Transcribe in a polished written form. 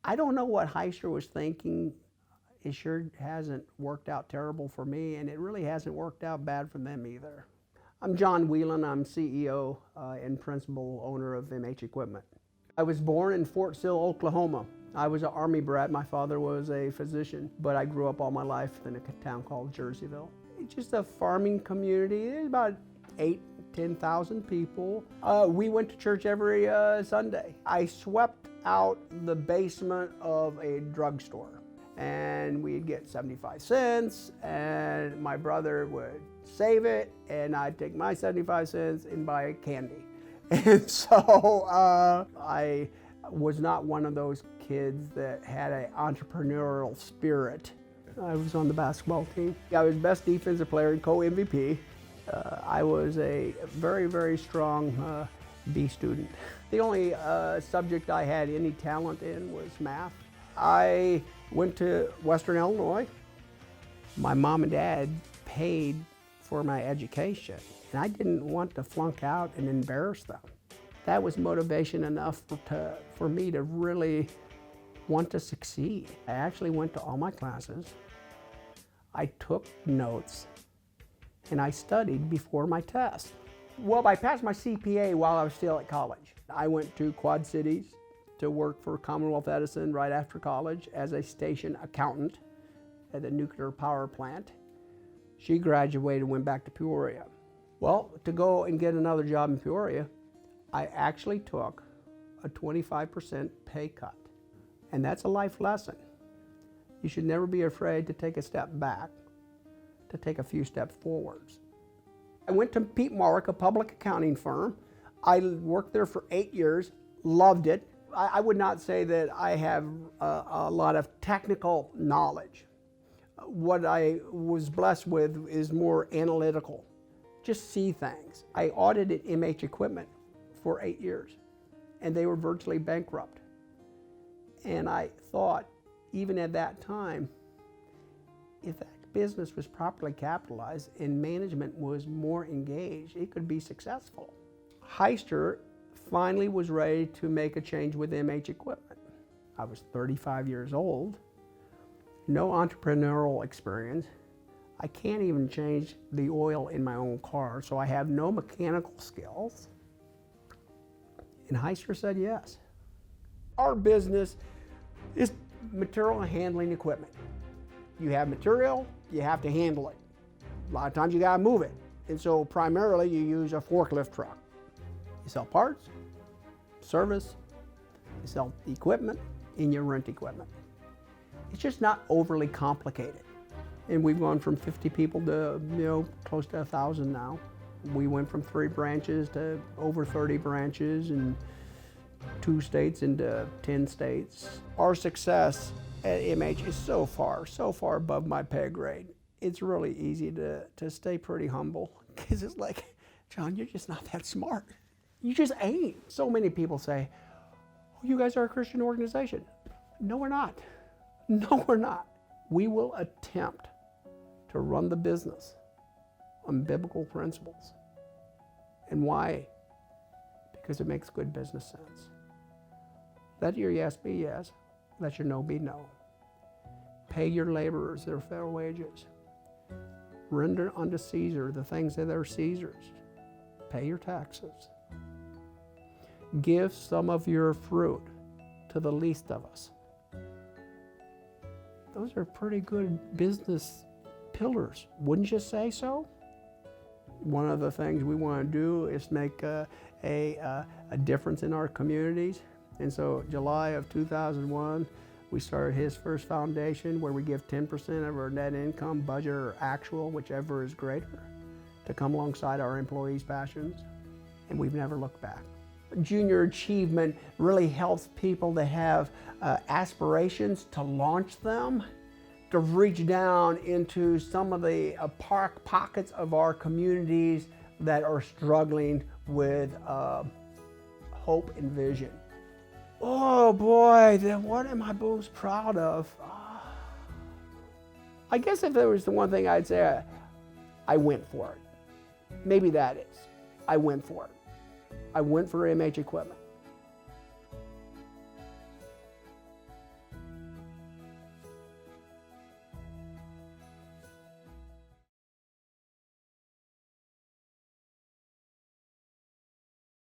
I don't know what Heister was thinking. It sure hasn't worked out terrible for me, and it really hasn't worked out bad for them either. I'm John Wieland. I'm CEO and principal owner of MH Equipment. I was born in Fort Sill, Oklahoma. I was an Army brat. My father was a physician, but I grew up all my life in a town called Jerseyville. It's just a farming community. There's about 10,000 people. We went to church every Sunday. I swept out the basement of a drugstore, and we'd get 75 cents, and my brother would save it, and I'd take my 75 cents and buy candy. And so I was not one of those kids that had an entrepreneurial spirit. I was on the basketball team. I was best defensive player and co-MVP. I was a very, very strong B student. The only subject I had any talent in was math. I went to Western Illinois. My mom and dad paid for my education, and I didn't want to flunk out and embarrass them. That was motivation enough for me to really want to succeed. I actually went to all my classes. I took notes, and I studied before my test. Well, I passed my CPA while I was still at college. I went to Quad Cities to work for Commonwealth Edison right after college as a station accountant at the nuclear power plant. She graduated and went back to Peoria. Well, to go and get another job in Peoria, I actually took a 25% pay cut. And that's a life lesson. You should never be afraid to take a step back, to take a few steps forwards. I went to Pete Mark, a public accounting firm. I worked there for 8 years, loved it. I would not say that I have a lot of technical knowledge. What I was blessed with is more analytical, just see things. I audited MH Equipment for 8 years, and they were virtually bankrupt. And I thought, even at that time, if that business was properly capitalized and management was more engaged, it could be successful. Heister finally was ready to make a change with MH Equipment. I was 35 years old, no entrepreneurial experience. I can't even change the oil in my own car, so I have no mechanical skills. And Heister said yes. Our business is material handling equipment. You have material, you have to handle it. A lot of times you gotta move it. And so primarily you use a forklift truck. You sell parts, service, you sell equipment, and you rent equipment. It's just not overly complicated. And we've gone from 50 people to close to 1,000 now. We went from 3 branches to over 30 branches in 2 states into 10 states. Our success at MH is so far above my pay grade. It's really easy to stay pretty humble, because it's like, John, you're just not that smart. You just ain't. So many people say, oh, you guys are a Christian organization. No, we're not. No, we're not. We will attempt to run the business on biblical principles. And why? Because it makes good business sense. Let your yes be yes. Let your no be no. Pay your laborers their fair wages. Render unto Caesar the things that are Caesar's. Pay your taxes. Give some of your fruit to the least of us. Those are pretty good business pillars, wouldn't you say so? One of the things we want to do is make a difference in our communities. And so July of 2001, we started His First Foundation, where we give 10% of our net income, budget or actual, whichever is greater, to come alongside our employees' passions. And we've never looked back. Junior achievement really helps people to have aspirations, to launch them, to reach down into some of the pockets of our communities that are struggling with hope and vision. Oh boy, then what am I most proud of? I guess if there was the one thing I'd say, I went for it. Maybe that is. I went for it. I went for MH Equipment.